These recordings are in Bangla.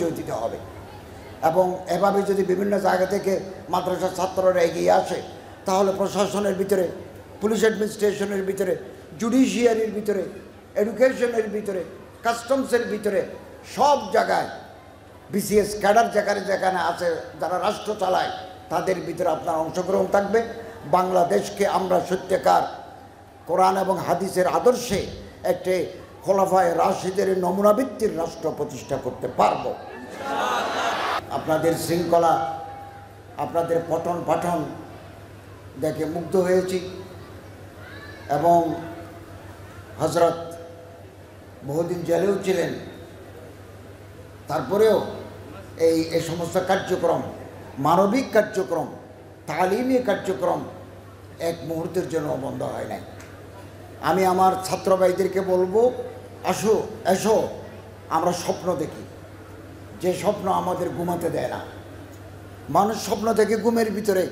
পরিচয় দিতে হবে। এবং এভাবে যদি বিভিন্ন জায়গা থেকে মাদ্রাসার ছাত্ররা এগিয়ে আসে, তাহলে প্রশাসনের ভিতরে, পুলিশ অ্যাডমিনিস্ট্রেশনের ভিতরে, জুডিশিয়ারির ভিতরে, এডুকেশনের ভিতরে, কাস্টমসের ভিতরে, সব জায়গায় বিসিএস ক্যাডার যেখানে যেখানে আছে, যারা রাষ্ট্র চালায়, তাদের ভিতরে আপনার অংশগ্রহণ থাকবে। বাংলাদেশকে আমরা সত্যিকার কোরআন এবং হাদিসের আদর্শে একটি খোলাফায়ে রাশিদের নমুনাভিত্তির রাষ্ট্র প্রতিষ্ঠা করতে পারব। আপনাদের শৃঙ্খলা, আপনাদের পঠন পাঠন দেখে মুগ্ধ হয়েছি। এবং হযরত বহুদিন জেলেও ছিলেন, তারপরেও এই সমস্ত কার্যক্রম, মানবিক কার্যক্রম, তালিমি কার্যক্রম এক মুহূর্তের জন্য বন্ধ হয় নাই। আমি আমার ছাত্র ভাইদেরকে বলবো, এসো আমরা স্বপ্ন দেখি, যে স্বপ্ন আমাদের ঘুমাতে দেয় না। মানুষ স্বপ্ন দেখে ঘুমের ভিতরে,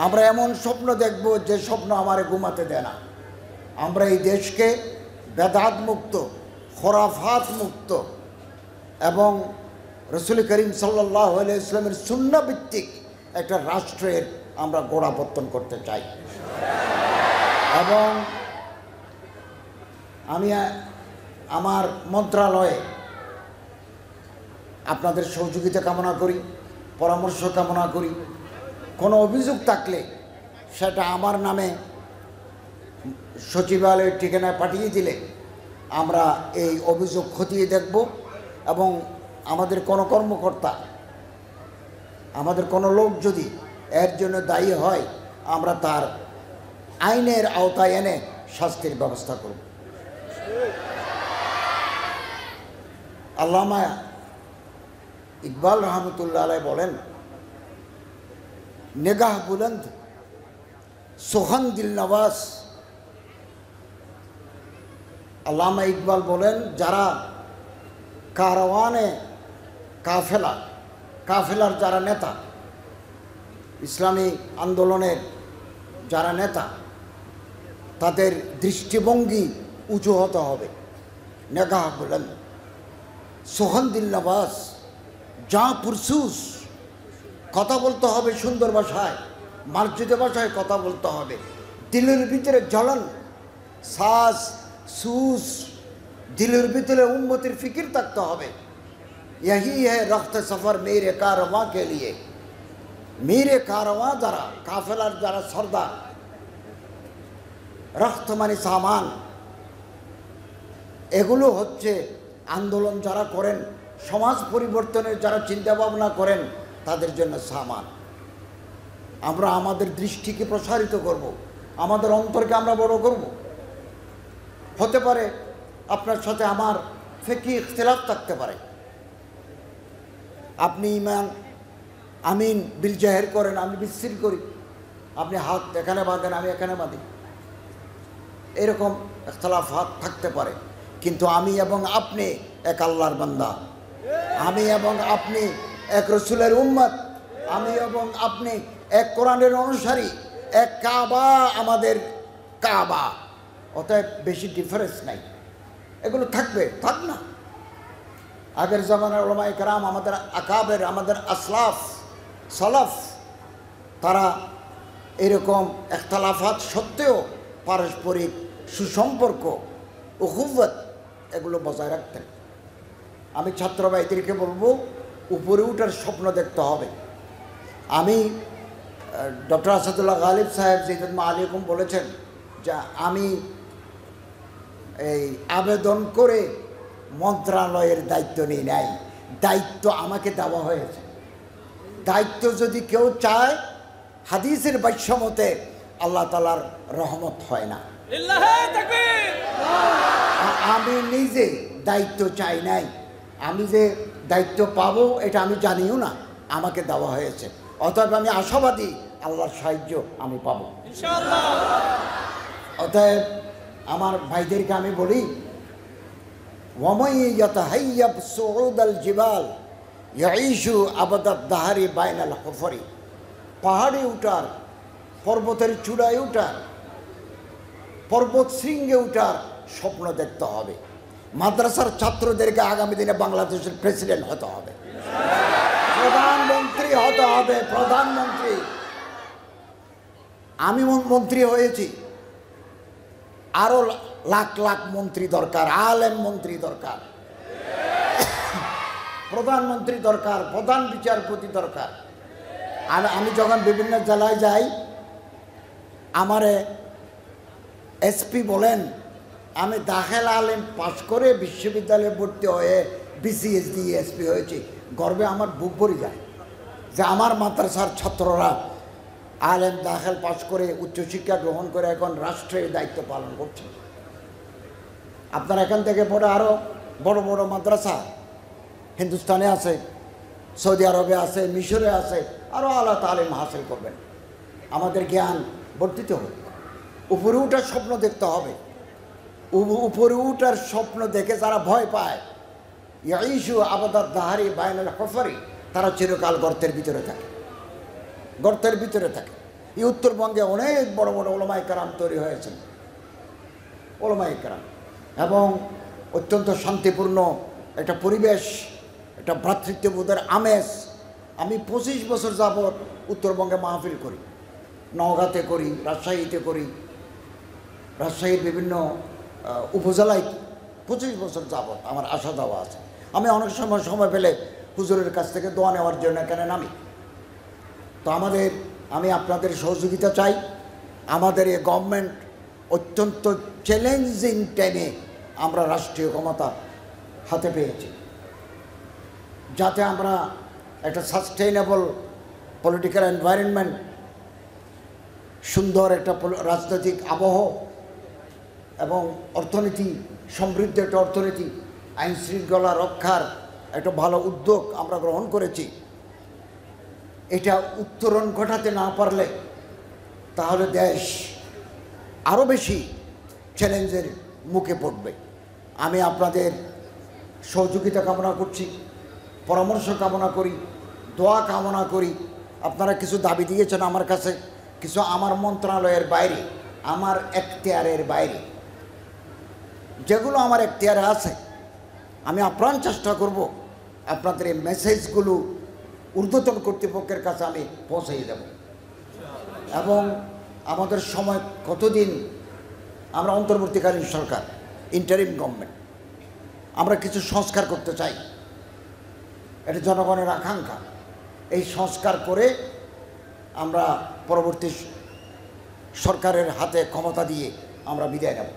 আমরা এমন স্বপ্ন দেখব যে স্বপ্ন আমারে ঘুমাতে দেয় না। আমরা এই দেশকে বেদাত মুক্ত, খোরাফাত মুক্ত এবং রাসূল করিম সাল্লাল্লাহু আলাইহি ওয়াসাল্লামের সুন্নাহ ভিত্তিক একটা রাষ্ট্রের আমরা গোড়াপত্তন করতে চাই। এবং আমি আমার মন্ত্রণালয়ে আপনাদের সহযোগিতা কামনা করি, পরামর্শ কামনা করি। কোনো অভিযোগ থাকলে সেটা আমার নামে সচিবালয়ের ঠিকানায় পাঠিয়ে দিলে আমরা এই অভিযোগ খতিয়ে দেখব। এবং আমাদের কোনো কর্মকর্তা, আমাদের কোনো লোক যদি এর জন্য দায়ী হয়, আমরা তার আইনের আওতায় এনে শাস্তির ব্যবস্থা করব। আল্লামা ইকবাল রহমতুল্লাহ আলাইহি বলেন, নিগাহ বুলন্দ সুখান দিল নওয়াজ। আল্লামা ইকবাল বলেন, যারা কারওয়ানে কাফেলার যারা নেতা, ইসলামী আন্দোলনের যারা নেতা, তাদের দৃষ্টিভঙ্গি উঁচু হতে হবে। নিগাহ বুলন্দ সুখান দিল নওয়াজ, যা পুরসুস, কথা বলতে হবে সুন্দর ভাষায়, মার্জিত ভাষায় কথা বলতে হবে। দিলের ভিতরে জ্বলন, সাজ সুস, দিলের ভিতরে উম্মতের ফিকির থাকতে হবে। यही है रख्त सफ़र मेरे कारवां के लिए। मेरे कारवां যারা, কাফেলার যারা সর্দার, রখ্ত মানে সামান, এগুলো হচ্ছে আন্দোলন যারা করেন, সমাজ পরিবর্তনের যারা চিন্তা ভাবনা করেন, তাদের জন্য সামান। আমরা আমাদের দৃষ্টিকে প্রসারিত করব, আমাদের অন্তরকে আমরা বড় করব। হতে পারে আপনার সাথে আমার ফিকহি ইখতিলাফ থাকতে পারে, আপনি ইমান আমিন বিল জাহের করেন, আমি বিসির করি, আপনি হাত এখানে বাঁধেন, আমি এখানে বাঁধি, এরকম ইখতিলাফাত থাকতে পারে। কিন্তু আমি এবং আপনি এক আল্লাহর বান্দা, আমি এবং আপনি এক রসুলের উম্মত, আমি এবং আপনি এক কোরআনের অনুসারী, এক কাবা আমাদের কাবা। অতএব বেশি ডিফারেন্স নাই, এগুলো থাকবে, থাক না। আগের জামানার উলামায়ে কেরাম, আমাদের আকাবের, আমাদের আসলাফ সালাফ, তারা এরকম ইখতিলাফাত সত্ত্বেও পারস্পরিক সুসম্পর্ক, উখুওয়াত এগুলো বজায় রাখতেন। আমি ছাত্র ভাইদেরকে বলবো, উপরে উঠার স্বপ্ন দেখতে হবে। আমি ডক্টর আসাদুল্লাহ গালিব সাহেব জিদাত আলাইকুম বলেছেন যে আমি এই আবেদন করে মন্ত্রণালয়ের দায়িত্ব নিই নাই, দায়িত্ব আমাকে দেওয়া হয়েছে। দায়িত্ব যদি কেউ চায়, হাদিসের ভাষ্যমতে আল্লাহ তাআলার রহমত হয় না। আমি নিজে দায়িত্ব চাই নাই, আমি যে দায়িত্ব পাবো এটা আমি জানিও না, আমাকে দেওয়া হয়েছে। অতএব আমি আশাবাদী আল্লাহর সাহায্য আমি পাবো ইনশাআল্লাহ। অতএব আমার ভাইদেরকে আমি বলি, ওয়ামাই ইয়াতাহাইয়াব সুউদাল জিবাল ইয়াইশু আবাদাদ দাহারি বাইনাল হুফরি। পাহাড়ে উঠার, পর্বতের চূড়ায় উঠার, পর্বত শৃঙ্গে উঠার স্বপ্ন দেখতে হবে। মাদ্রাসার ছাত্রদেরকে আগামী দিনে বাংলাদেশের প্রেসিডেন্ট হতে হবে, প্রধানমন্ত্রী হতে হবে, প্রধানমন্ত্রী। আমি মন্ত্রী হয়েছি, আরো লাখ লাখ মন্ত্রী দরকার, আলেম মন্ত্রী দরকার, প্রধানমন্ত্রী দরকার, প্রধান বিচারপতি দরকার। আমি যখন বিভিন্ন জেলায় যাই, আমারে এসপি বলেন আমি দাখিল আলেম পাশ করে বিশ্ববিদ্যালয়ে ভর্তি হয়ে বিসিএস দিয়ে এসপি হয়েছি। গর্বে আমার বুক ভরে যায় যে আমার মাদ্রাসার ছাত্ররা আলেম দাখিল পাশ করে উচ্চশিক্ষা গ্রহণ করে এখন রাষ্ট্রের দায়িত্ব পালন করছে। আপনার এখান থেকে পরে আরও বড় বড় মাদ্রাসা হিন্দুস্তানে আছে, সৌদি আরবে আছে, মিশরে আছে, আরও আলা তালিম হাসিল করবেন। আমাদের জ্ঞান বর্ধিত হবে, উপরে উঠার স্বপ্ন দেখতে হবে। উপরে উঠার স্বপ্ন দেখে যারা ভয় পায়, ইয়াইশু আবাদাত দাহারি বাইনাল হফারি, তারা চিরকাল গর্তের ভিতরে থাকে, গর্তের ভিতরে থাকে। এই উত্তরবঙ্গে অনেক বড় বড় ওলামায়ে কেরাম তৈরি হয়েছেন, ওলামায়ে কেরাম, এবং অত্যন্ত শান্তিপূর্ণ একটা পরিবেশ, একটা ভ্রাতৃত্ববোধের আমেজ। আমি 25 বছর যাবৎ উত্তরবঙ্গে মাহফিল করি, নওগাঁতে করি, রাজশাহীতে করি, রাজশাহীর বিভিন্ন উপজেলায় 25 বছর যাবৎ আমার আসা যাওয়া আছে। আমি অনেক সময় পেলে হুজুরের কাছ থেকে দোয়া নেওয়ার জন্য এখানে নামি। তো আমি আপনাদের সহযোগিতা চাই। আমাদের এই গভর্নমেন্ট অত্যন্ত চ্যালেঞ্জিং টাইমে আমরা রাষ্ট্রীয় ক্ষমতা হাতে পেয়েছি, যাতে আমরা একটা সাস্টেইনেবল পলিটিক্যাল এনভায়রনমেন্ট, সুন্দর একটা রাজনৈতিক আবহ এবং অর্থনীতি, সমৃদ্ধ একটা অর্থনীতি, আইন শৃঙ্খলা রক্ষার একটা ভালো উদ্যোগ আমরা গ্রহণ করেছি। এটা উত্তরণ ঘটাতে না পারলে তাহলে দেশ আরও বেশি চ্যালেঞ্জের মুখে পড়বে। আমি আপনাদের সহযোগিতা কামনা করছি, পরামর্শ কামনা করি, দোয়া কামনা করি। আপনারা কিছু দাবি দিয়েছেন আমার কাছে, কিছু আমার মন্ত্রণালয়ের বাইরে, আমার এখতিয়ারের বাইরে, যেগুলো আমার এখতিয়ারে আছে আমি আপ্রাণ চেষ্টা করব আপনাদের এই মেসেজগুলো ঊর্ধ্বতন কর্তৃপক্ষের কাছে আমি পৌঁছাই দেব। এবং আমাদের সময় কতদিন, আমরা অন্তর্বর্তীকালীন সরকার, ইন্টারিম গভর্নমেন্ট, আমরা কিছু সংস্কার করতে চাই, এটা জনগণের আকাঙ্ক্ষা। এই সংস্কার করে আমরা পরবর্তী সরকারের হাতে ক্ষমতা দিয়ে আমরা বিদায় নেব।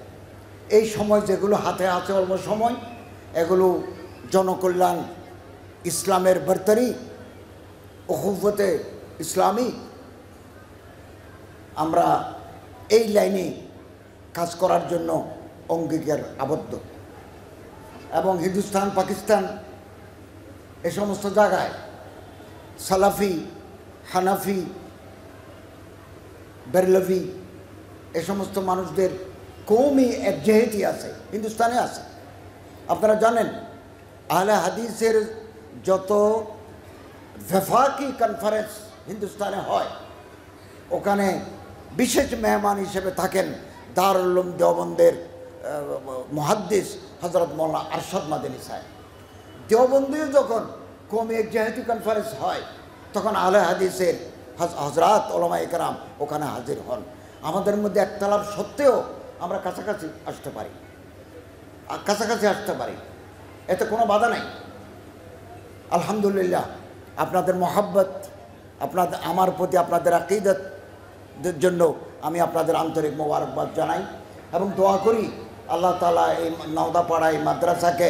এই সময় যেগুলো হাতে আছে অল্প সময়, এগুলো জনকল্যাণ, ইসলামের বর্তারি, উখুওয়াতে ইসলামী, আমরা এই লাইনে কাজ করার জন্য অঙ্গীকার আবদ্ধ। এবং হিন্দুস্তান, পাকিস্তান, এ সমস্ত জায়গায় সালাফি, হানাফি, বেরলভি, এ সমস্ত মানুষদের কৌমি একজেহেতি আছে, হিন্দুস্তানে আছে। আপনারা জানেন আহলে হাদিসের যত ভেফাকি কনফারেন্স হিন্দুস্তানে হয়, ওখানে বিশেষ মেহমান হিসেবে থাকেন দারুল উলুম দেওবন্দের মুহাদ্দিস হযরত মাওলানা আরশাদ মাদানী সাহেব। দেওবন্দিও যখন কওমি একজেহেতি কনফারেন্স হয়, তখন আহলে হাদিসের হযরত ওলামায়ে কেরাম ওখানে হাজির হন। আমাদের মধ্যে একতলাপ সত্ত্বেও আমরা কাছাকাছি আসতে পারি, এতে কোনো বাধা নাই। আলহামদুলিল্লাহ, আপনাদের মহাব্বত, আমার প্রতি আপনাদের আকীদাতের জন্য আমি আপনাদের আন্তরিক মোবারকবাদ জানাই এবং দোয়া করি আল্লাহ তাআলা এই নওদাপাড়া এই মাদ্রাসাকে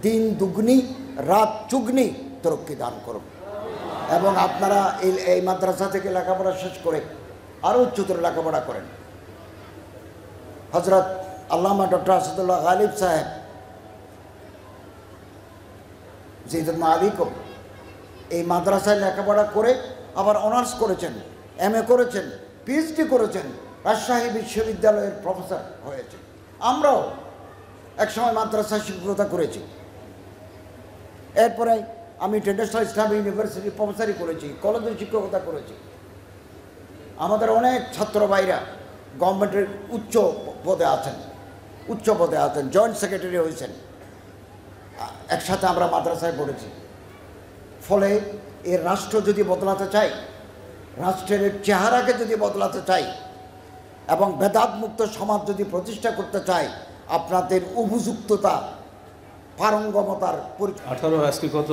দিন দুগুনি রাত চুগনি তরক্কি দান করুন এবং আপনারা এই মাদ্রাসা থেকে লেখাপড়া শেষ করে আরও উচ্চতর লেখাপড়া করেন। হযরত আল্লামা ডক্টর আসাদুল্লাহ গালিব সাহেব জিদুল আলিকুম এই মাদ্রাসায় লেখাপড়া করে আবার অনার্স করেছেন, MA করেছেন, PhD করেছেন, রাজশাহী বিশ্ববিদ্যালয়ের প্রফেসর হয়েছেন। আমরাও একসময় মাদ্রাসায় শিক্ষকতা করেছি, এরপরে আমি ইন্টারন্যাশনাল ইসলামিক ইউনিভার্সিটি প্রফেসরই করেছি, কলেজের শিক্ষকতা করেছি। আমাদের অনেক ছাত্র ভাইরা গভর্নমেন্টের উচ্চ পদে আছেন, জয়েন্ট সেক্রেটারি হয়েছেন, একসাথে আমরা মাদ্রাসায় পড়েছি। ফলে এর রাষ্ট্র যদি বদলাতে চাই, রাষ্ট্রের চেহারাকে যদি বদলাতে চাই এবং বেদাতমুক্ত সমাজ যদি প্রতিষ্ঠা করতে চাই, আপনাদের উপযুক্ততা পারঙ্গমতার 18 আজকে কত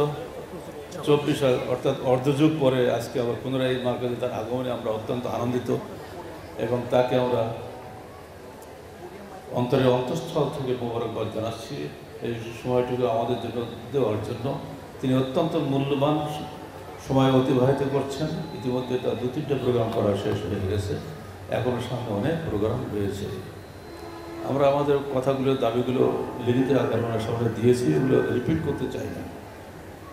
24 সাল, অর্থাৎ অর্ধযুগ পরে আজকে আবার পুনরায় এই মার্কেটে তার আগমনে আমরা অত্যন্ত আনন্দিত এবং তাকে আমরা অন্তরের অন্তঃস্থল থেকে মোবারকবাদ জানাচ্ছি এই সময়টুকু আমাদের জন্য দেওয়ার জন্য। তিনি অত্যন্ত মূল্যবান সময় অতিবাহিত করছেন। ইতিমধ্যে তার 2-3টে প্রোগ্রাম করা শেষ হয়ে গেছে, এখনও সামনে অনেক প্রোগ্রাম রয়েছে। আমরা আমাদের কথাগুলো, দাবিগুলো লিখিত আকারে আমরা সামনে দিয়েছি, এগুলো রিপিট করতে চাই না।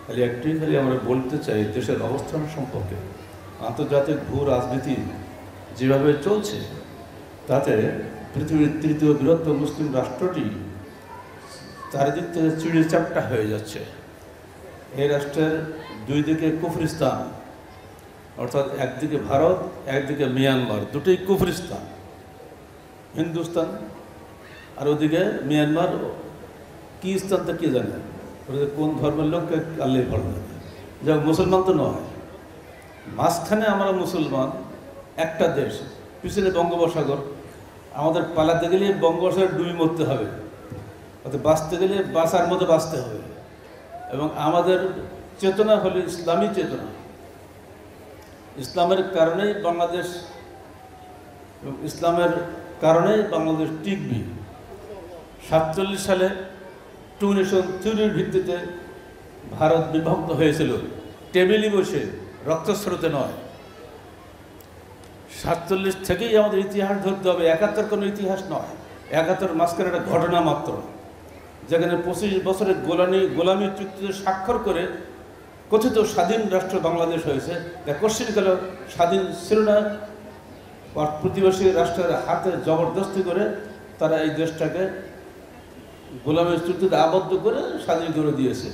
খালি আমরা বলতে চাই দেশের অবস্থান সম্পর্কে। আন্তর্জাতিক ভূ রাজনীতি যেভাবে চলছে তাতে পৃথিবীর 3য় বৃহত্তম মুসলিম রাষ্ট্রটি চারিদিক থেকে চিড়ে চাপটা হয়ে যাচ্ছে। এই রাষ্ট্রের 2 দিকে কুফরিস্তান, অর্থাৎ একদিকে ভারত, একদিকে মিয়ানমার, দুটোই কুফরিস্তান। হিন্দুস্তান আর ওদিকে মিয়ানমার, কি স্থানটা কে জানে, ওদের কোন ধর্মের লোককে আল্লাহ ভালো জানে। যাক, মুসলমান তো নয়, মাঝখানে আমরা মুসলমান, একটা দেশ, পিছনে বঙ্গোপসাগর। আমাদের পালাতে গেলে বঙ্গোপসাগর ডুবি মরতে হবে, অর্থাৎ বাঁচতে গেলে বাঁচার মতো বাঁচতে হবে। এবং আমাদের চেতনা হলো ইসলামী চেতনা। ইসলামের কারণেই বাংলাদেশ, ইসলামের কারণেই বাংলাদেশ টিকবে। 47 সালে 2 নেশন থিওরির ভিত্তিতে ভারত বিভক্ত হয়েছিল, টেবিলে বসে, রক্তস্রোতে নয়। 47 থেকেই আমাদের ইতিহাস ধরতে হবে, 71 কোনো ইতিহাস নয়। 71 মাঝখানে একটা ঘটনা মাত্র, যেখানে 25 বছরের গোলামী চুক্তিতে স্বাক্ষর করে কথিত স্বাধীন রাষ্ট্র বাংলাদেশ হয়েছে। যা কোশ্চিনকালে স্বাধীন ছিল না, প্রতিবেশী রাষ্ট্রের হাতে জবরদস্তি করে তারা এই দেশটাকে গোলামী চুক্তিতে আবদ্ধ করে স্বাধীন করে দিয়েছে।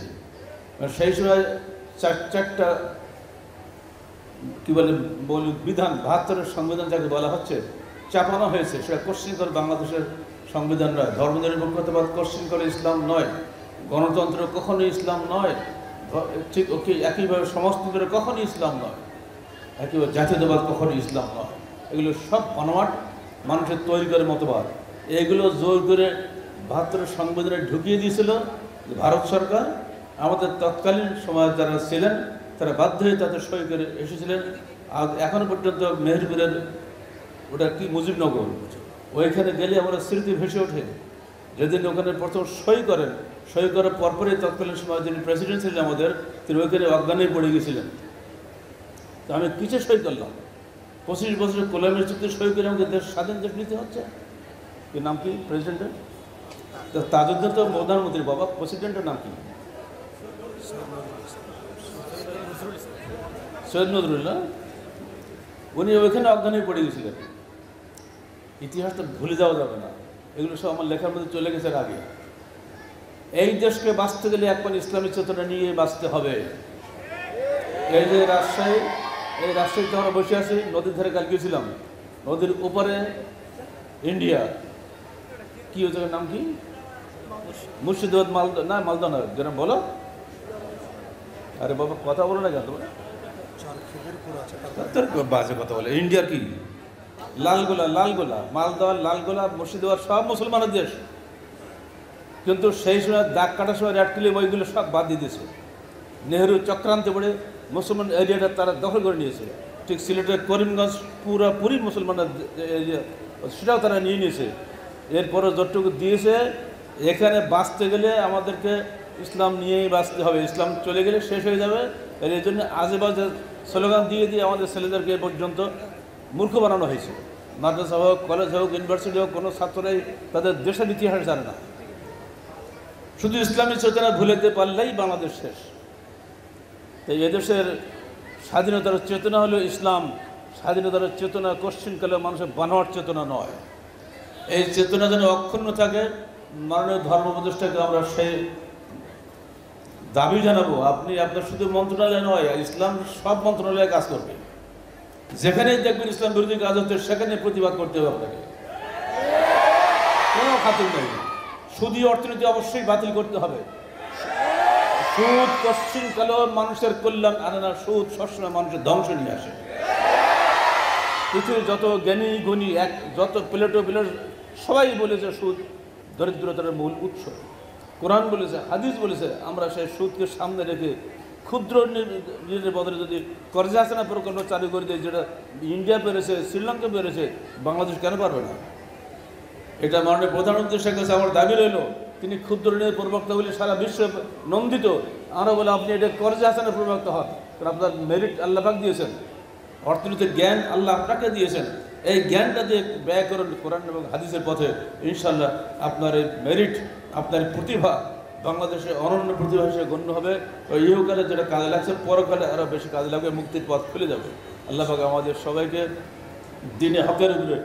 সেই সময় চারটা কী বলে বিধান, 72-এর সংবিধান যাকে বলা হচ্ছে, চাপানো হয়েছে। সেটা কোশ্চিন করে বাংলাদেশের সংবিধান নয়। ধর্মনিরপেক্ষতাবাদ কোশ্চিন করে ইসলাম নয়, গণতন্ত্র কখনোই ইসলাম নয়, ঠিক ওকে একইভাবে সমাজতন্ত্র কখনোই ইসলাম নয়, একইভাবে জাতীয়তাবাদ কখনোই ইসলাম নয়। এগুলো সব বানোয়াট, মানুষের তৈরি করে মতবাদ। এগুলো জোর করে 72-এর সংবিধানে ঢুকিয়ে দিয়েছিল ভারত সরকার। আমাদের তৎকালীন সময়ে যারা ছিলেন তারা বাধ্য হয়ে তাতে সই করে এসেছিলেন। আর এখনও পর্যন্ত মেহেরপুরের ওটা কি মুজিবনগর, ওইখানে গেলে আমরা স্মৃতি ভেসে ওঠে। যেদিন ওখানে প্রথম সই করেন, সই করার পরপরই তৎকালীন সময় যিনি প্রেসিডেন্ট ছিলেন আমাদের, তিনি ওইখানে অজ্ঞানে পড়ে গেছিলেন। তো আমি কিসে সই করলাম? 25 বছরের গোলামীর চুক্তি সই করে আমাকে দেশ স্বাধীন দেশ নিতে হচ্ছে। কি নাম কি প্রেসিডেন্টের? তাজউদ্দিন তো প্রধানমন্ত্রী বাবা, প্রেসিডেন্টের নাম কি? সৈয়দ নজরুল্লাহ। উনি ওইখানে অজ্ঞানে পড়ে গেছিলেন। ইতিহাসটা ভুলে যাওয়া যাবে না, এগুলো সব আমার লেখার মধ্যে চলে গেছে আগে। এই দেশকে বাঁচতে গেলে একবার ইসলামী চেতনা নিয়ে বাঁচতে হবে। এই যে রাজশাহী, এই রাজশাহীতে আমরা বসে আছি, নদীর ধারে কাল গিয়েছিলাম, নদীর উপরে ইন্ডিয়া, কি ওই জায়গার নাম কি? মুর্শিদাবাদ, মালদা না, মালদা না, যেরকম বলো। আরে বাবা কথা বলো না কেন তোমরা? বাজে কথা বলে। ইন্ডিয়ার কি লালগোলা, মালদা, লালগোলা, মুর্শিদাবাদ সব মুসলমানের দেশ। কিন্তু সেই সময় দাগ কাটার সময় রেড ক্লিপ ওইগুলো সব বাদ দিয়ে দিয়েছে। নেহেরু চক্রান্তে পড়ে মুসলমান এরিয়াটা তারা দখল করে নিয়েছে। ঠিক সিলেটের করিমগঞ্জ পুরোপুরি মুসলমানের এরিয়া, সেটাও তারা নিয়ে নিয়েছে। এরপরে যতটুকু দিয়েছে, এখানে বাঁচতে গেলে আমাদেরকে ইসলাম নিয়েই বাঁচতে হবে, ইসলাম চলে গেলে শেষ হয়ে যাবে। এর জন্য আজেবাজে স্লোগান দিয়ে আমাদের ছেলেদেরকে এ পর্যন্ত মূর্খ বানানো হয়েছে। মাদ্রাসা হোক, কলেজ হোক, ইউনিভার্সিটি হোক, কোনো ছাত্ররাই তাদের দেশের ইতিহাস জানে না। শুধু ইসলামী চেতনা ভুলে যেতে পারলেই বাংলাদেশ শেষ। তাই এদেশের স্বাধীনতার চেতনা হলো ইসলাম। স্বাধীনতার চেতনা কোশ্চিনকালে মানুষের বানোয়াট চেতনা নয়। এই চেতনা যেন অক্ষুণ্ণ থাকে, মাননীয় ধর্ম উপদেষ্টাকে আমরা সেই দাবি জানাবো। আপনি আপনার শুধু মন্ত্রণালয় নয়, ইসলাম সব মন্ত্রণালয়ে কাজ করবে। যেখানেই দেখবেন ইসলাম বিরোধী কাজ হচ্ছে, সেখানে প্রতিবাদ করতে হবে আপনাকে, কোনো খাতির নেই। সুদী অর্থনীতি অবশ্যই বাতিল করতে হবে। সুদ পশ্চিমকালেও মানুষের কল্যাণ আনে না, সুদ সবসময় মানুষের ধ্বংস নিয়ে আসে। পৃথিবীর যত জ্ঞানী গুণী যত প্লেটো সবাই বলেছে সুদ দরিদ্রতার মূল উৎস। কোরআন বলেছে, হাদিস বলেছে, আমরা সেই সুদকে সামনে রেখে ক্ষুদ্র ঋণের বদলে যদি কর্জাসনা প্রকল্প চালু করে দিই, যেটা ইন্ডিয়া পেরেছে, শ্রীলঙ্কা পেরেছে, বাংলাদেশ কেন পারবে না? এটা মাননীয় প্রধানমন্ত্রীর কাছে আমার দাবি রইল, তিনি ক্ষুদ্র ঋণের প্রবক্তা বলে সারা বিশ্বে নন্দিত। আমরা বলে আপনি এটা কর্জাসনা প্রবক্তা হন, কারণ আপনার মেরিট আল্লাহ পাক দিয়েছেন, অর্থনীতির জ্ঞান আল্লাহ আপনাকে দিয়েছেন। এই জ্ঞানটা দিয়ে ব্যয় করুন কোরআন এবং হাদিসের পথে, ইনশাল্লাহ আপনার এই মেরিট, আপনার প্রতিভা বাংলাদেশে অনন্য প্রতিভা হিসেবে গণ্য হবে। ওই ইহকালে যেটা কাজে লাগছে, পরকালে আরও বেশি কাজে লাগবে, মুক্তির পথ খুলে যাবে। আল্লাহ পাক আমাদের সবাইকে দ্বীনে হকের উপরে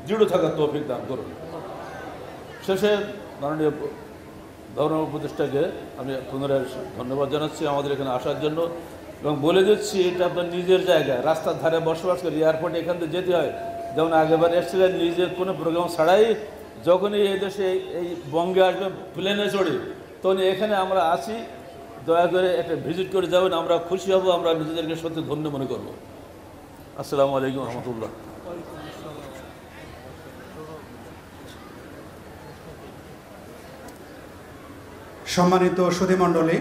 দৃঢ় থাকার তৌফিক দান করুন। শেষে মাননীয় ধর্ম উপদেষ্টাকে আমি পুনরায় ধন্যবাদ জানাচ্ছি আমাদের এখানে আসার জন্য, এবং বলে দিচ্ছি এটা আপনার নিজের জায়গা, রাস্তার ধারে বসবাস করে, এয়ারপোর্টে এখান থেকে যেতে হয়। যেমন আগেবার এসেছিলেন নিজের কোনো প্রোগ্রাম ছাড়াই, যখনই এই দেশে এই বঙ্গে আসবে প্লেনে চড়ে, তখন এখানে আমরা আছি, দয়া করে একটা ভিজিট করে যাবেন, আমরা খুশি হব, আমরা নিজেদেরকে সত্যি ধন্য মনে করব। আসসালামু আলাইকুম রহমতুল্লাহ। সম্মানিত সুধীমণ্ডলী,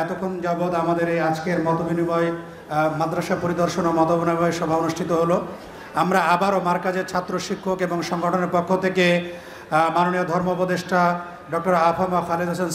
এতক্ষণ যাবৎ আমাদের এই আজকের মতবিনিময় মাদ্রাসা পরিদর্শন ও মতবিনিময় সভা অনুষ্ঠিত হলো। আমরা আবারও মার্কাজের ছাত্র শিক্ষক এবং সংগঠনের পক্ষ থেকে মাননীয় ধর্ম উপদেষ্টা ডক্টর আফামা খালেদ হোসেন